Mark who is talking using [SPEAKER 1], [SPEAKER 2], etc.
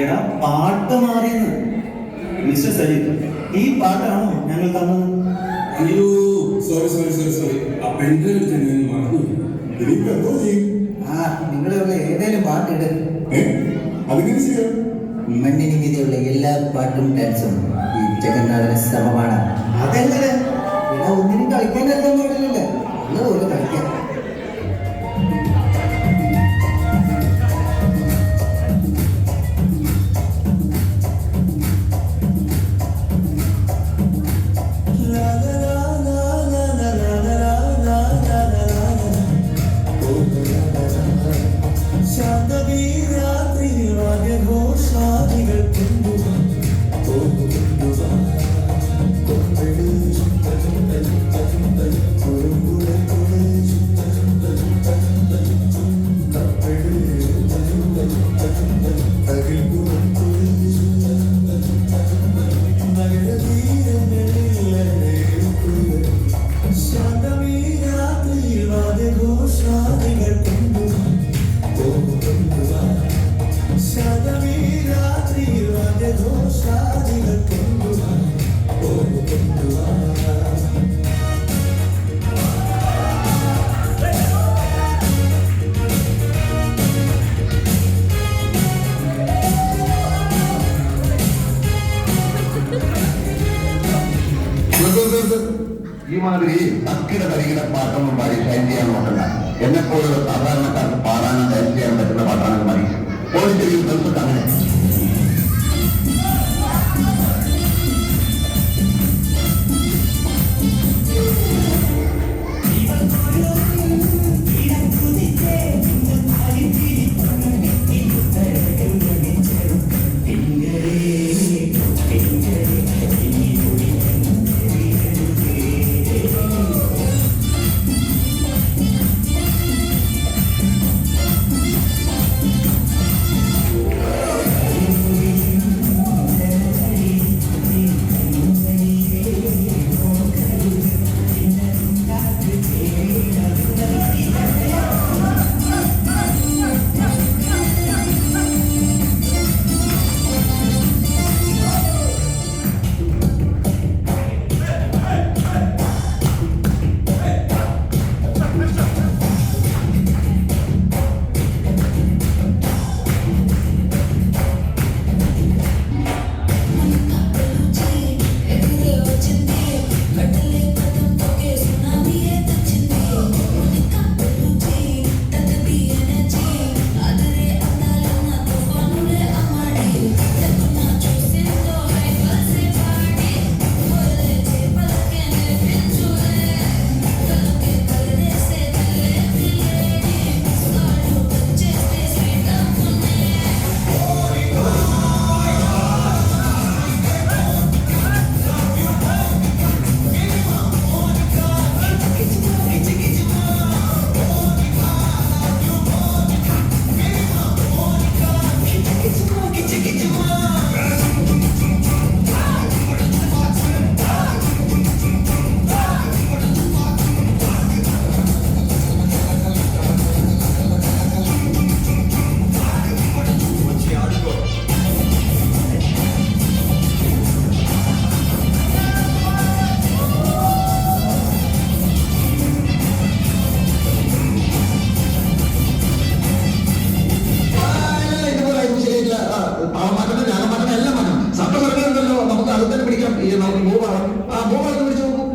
[SPEAKER 1] എടാ പാട്ട് മാറിയെന്ന്. മിസ്റ്റർ സജീദ്, ഈ പാട്ടാണോ ഞങ്ങൾ തന്നത്?
[SPEAKER 2] അയ്യോ, സോറി. ആ പെൺകുട്ടി തന്നെ മറന്നു. എനിക്കെന്തോ ചെയ്യും.
[SPEAKER 3] നിങ്ങളുള്ള ഏതേലും പാട്ടിട്.
[SPEAKER 2] അതിങ്ങനെ ചെയ്യാം.
[SPEAKER 3] മണ്ണിന് മീതെയുള്ള എല്ലാ പാട്ടും ഡാൻസും ഈ ജഗന്നാഥന് സമമാണ്. അതെങ്ങനെ ഇവിടെ ഒന്നിനും കളിക്കാൻ എത്താൻ പാടില്ലല്ലേ? അതുപോലെ കളിക്കാം.
[SPEAKER 4] ഈ മാതിരി തക്കിട തരികിട പാട്ടൊന്നും പാടി ഷൈൻ ചെയ്യാൻ നോക്കണ്ട. എന്നെപ്പോലുള്ള സാധാരണക്കാർക്ക് പാടാനും ഡാൻസ് ചെയ്യാൻ പറ്റുന്ന പാട്ടാണ് മതി. പോളിറ്റിക്കൽ ദിവസത്തെ അങ്ങനെ നമുക്ക് അടുത്തന്നെ പിടിക്കാം. നമുക്ക് മൂവാണ്. ആ മൂവാണെന്ന് പിടിച്ചു നോക്കൂ.